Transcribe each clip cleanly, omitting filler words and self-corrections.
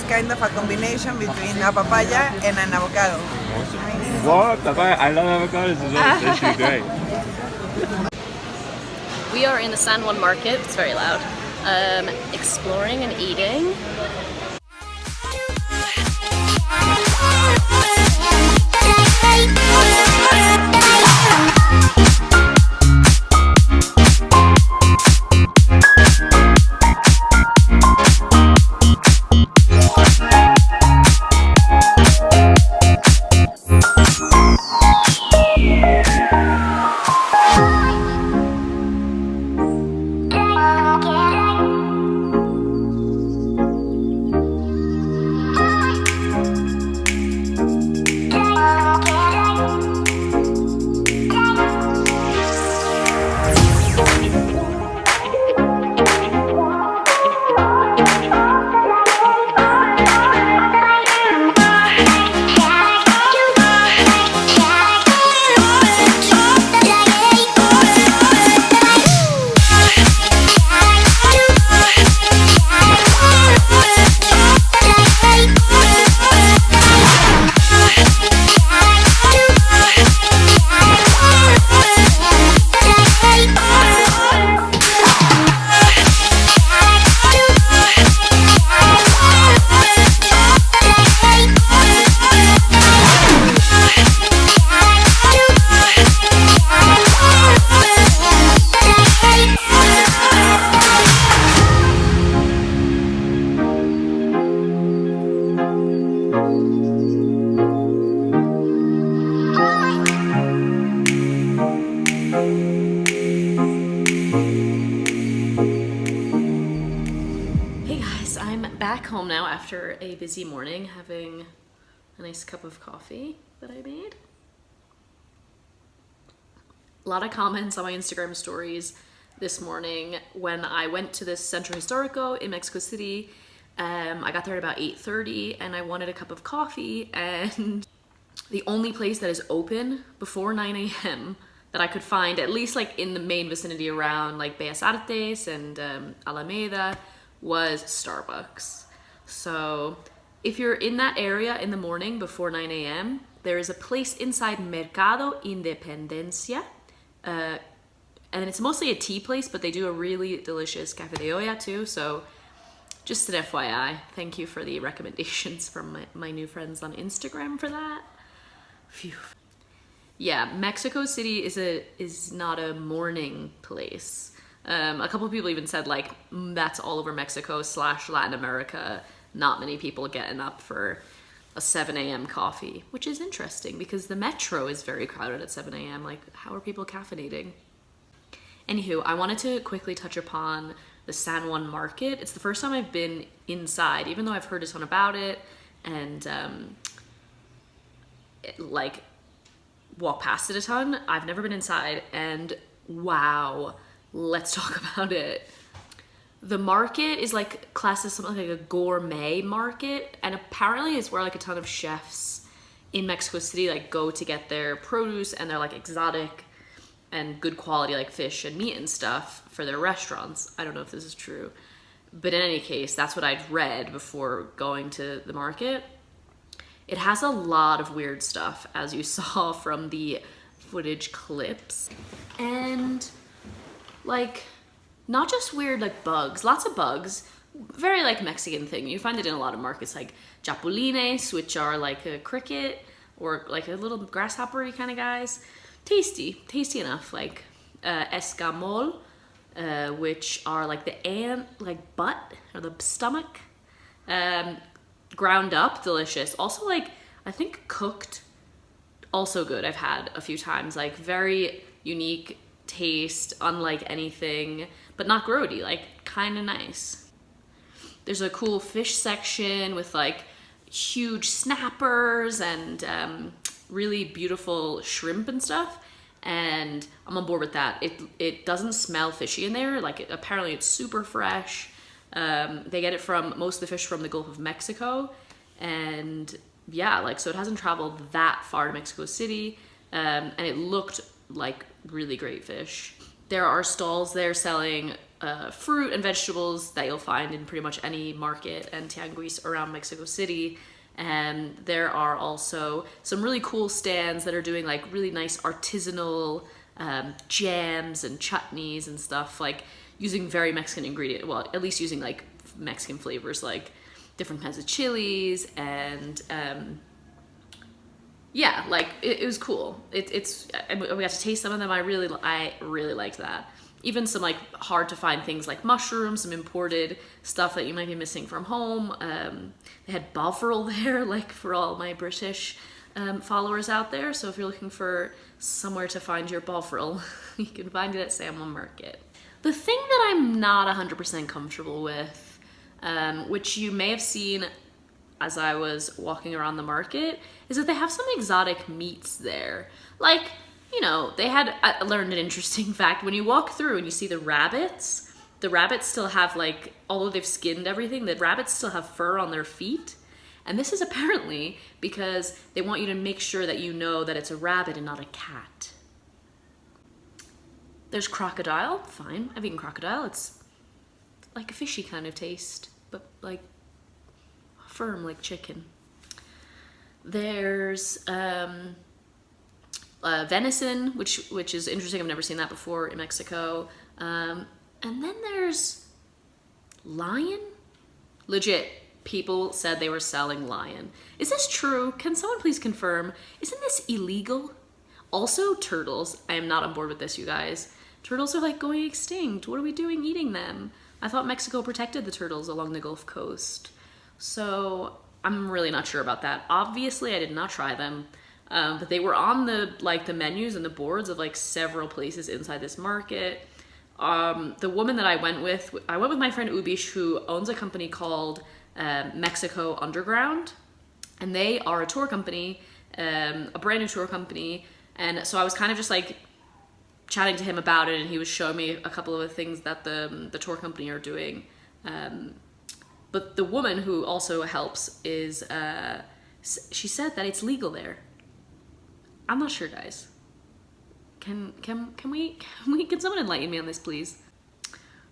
kind of a combination between a papaya and an avocado. What? I love avocados as well. It's actually great. We are in the San Juan Market, it's very loud, exploring and eating. Back home now after a busy morning, having a nice cup of coffee that I made. A lot of comments on my Instagram stories this morning when I went to this Centro Historico in Mexico City. I got there at about 8:30 and I wanted a cup of coffee, and the only place that is open before 9 a.m. that I could find, at least like in the main vicinity around like Bellas Artes and Alameda, was Starbucks. So if you're in that area in the morning before 9 a.m., there is a place inside Mercado Independencia, and it's mostly a tea place, but they do a really delicious café de olla too. So just an FYI, thank you for the recommendations from my new friends on Instagram for that. Phew. Yeah, Mexico City is not a morning place. A couple of people even said like that's all over Mexico / Latin America. Not many people getting up for a 7 a.m. coffee, which is interesting because the metro is very crowded at 7 a.m. Like, how are people caffeinating? Anywho, I wanted to quickly touch upon the San Juan Market. It's the first time I've been inside, even though I've heard a ton about it and walk past it a ton. I've never been inside, and wow. Let's talk about it. The market is like classed as something like a gourmet market, and apparently it's where like a ton of chefs in Mexico City like go to get their produce and their like exotic and good quality like fish and meat and stuff for their restaurants. I don't know if this is true, but in any case, that's what I'd read before going to the market. It has a lot of weird stuff, as you saw from the footage clips, and like, not just weird like bugs, lots of bugs, very like Mexican thing. You find it in a lot of markets, like chapulines, which are like a cricket or like a little grasshopper-y kind of guys. Tasty enough, like escamol, which are like the ant, like butt or the stomach, ground up, delicious. Also like, I think cooked, also good. I've had a few times, like very unique taste, unlike anything, but not grody, like kind of nice. There's a cool fish section with like huge snappers and really beautiful shrimp and stuff, and I'm on board with that. It doesn't smell fishy in there, like apparently it's super fresh. They get it from most of the fish from the Gulf of Mexico, and yeah, like, so it hasn't traveled that far to Mexico City, and it looked like really great fish. There are stalls there selling fruit and vegetables that you'll find in pretty much any market and tianguis around Mexico City. And there are also some really cool stands that are doing like really nice artisanal jams and chutneys and stuff, like using very Mexican ingredients, well, at least using like Mexican flavors, like different kinds of chilies and yeah, like it was cool. We got to taste some of them. I really liked that. Even some like hard to find things like mushrooms, some imported stuff that you might be missing from home. They had bovril there, like for all my British followers out there. So if you're looking for somewhere to find your bovril, you can find it at San Juan Market. The thing that I'm not 100% comfortable with, which you may have seen as I was walking around the market, is that they have some exotic meats there. Like, you know, I learned an interesting fact. When you walk through and you see the rabbits still have, like, although they've skinned everything, the rabbits still have fur on their feet. And this is apparently because they want you to make sure that you know that it's a rabbit and not a cat. There's crocodile, fine. I've eaten crocodile. It's like a fishy kind of taste, but like firm like chicken. There's venison, which is interesting. I've never seen that before in Mexico. And then there's lion. Legit, people said they were selling lion. Is this true? Can someone please confirm? Isn't this illegal? Also, turtles. I am not on board with this, you guys. Turtles are like going extinct. What are we doing eating them? I thought Mexico protected the turtles along the Gulf Coast. So I'm really not sure about that. Obviously, I did not try them. But they were on the menus and the boards of like several places inside this market. The woman that I went with my friend Ubish, who owns a company called Mexico Underground, and they are a tour company, a brand new tour company. And so I was kind of just like chatting to him about it, and he was showing me a couple of the things that the tour company are doing. But the woman who also helps is, she said that it's legal there. I'm not sure, guys. Can someone enlighten me on this, please?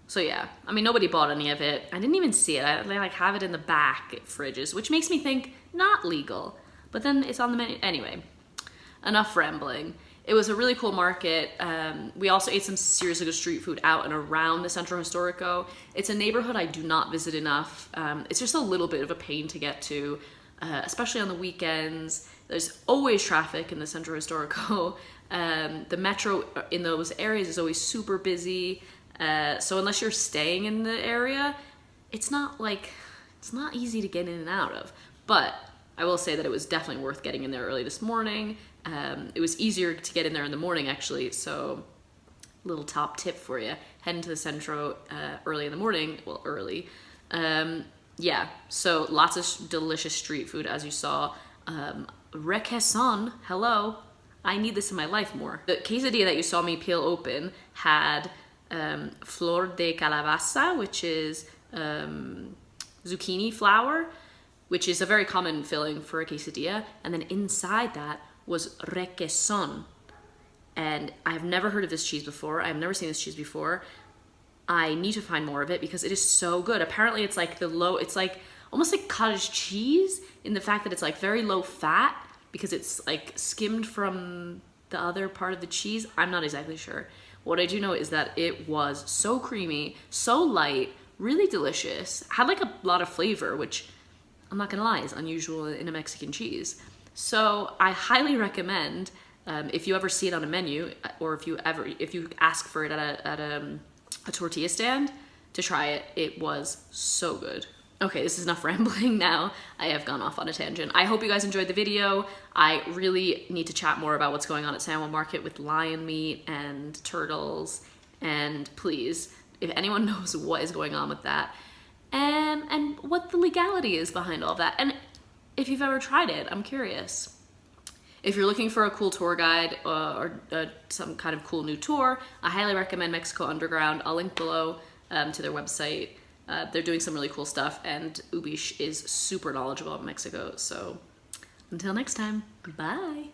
So yeah, I mean, nobody bought any of it. I didn't even see it. They like have it in the back fridges, which makes me think not legal. But then it's on the menu. Anyway, enough rambling. It was a really cool market. We also ate some seriously good street food out and around the Centro Historico. It's a neighborhood I do not visit enough. It's just a little bit of a pain to get to, especially on the weekends. There's always traffic in the Centro Historico. The metro in those areas is always super busy. So unless you're staying in the area, it's not easy to get in and out of. But I will say that it was definitely worth getting in there early this morning. It was easier to get in there in the morning, actually, so little top tip for you. Head into the Centro early in the morning. Well, early. Yeah, so lots of delicious street food, as you saw. Requesón, hello. I need this in my life more. The quesadilla that you saw me peel open had flor de calabaza, which is zucchini flour, which is a very common filling for a quesadilla. And then inside that was requesón. And I've never heard of this cheese before. I've never seen this cheese before. I need to find more of it because it is so good. Apparently it's like it's like almost like cottage cheese in the fact that it's like very low fat because it's like skimmed from the other part of the cheese. I'm not exactly sure. What I do know is that it was so creamy, so light, really delicious, had like a lot of flavor, which I'm not gonna lie is unusual in a Mexican cheese. So I highly recommend, if you ever see it on a menu, or if you ask for it at a tortilla stand, to try it. It was so good. Okay, this is enough rambling now. I have gone off on a tangent. I hope you guys enjoyed the video. I really need to chat more about what's going on at San Juan Market with lion meat and turtles. And please, if anyone knows what is going on with that, and what the legality is behind all of that, and if you've ever tried it, I'm curious. If you're looking for a cool tour guide or some kind of cool new tour, I highly recommend Mexico Underground. I'll link below to their website. They're doing some really cool stuff, and Ubish is super knowledgeable about Mexico. So until next time, bye.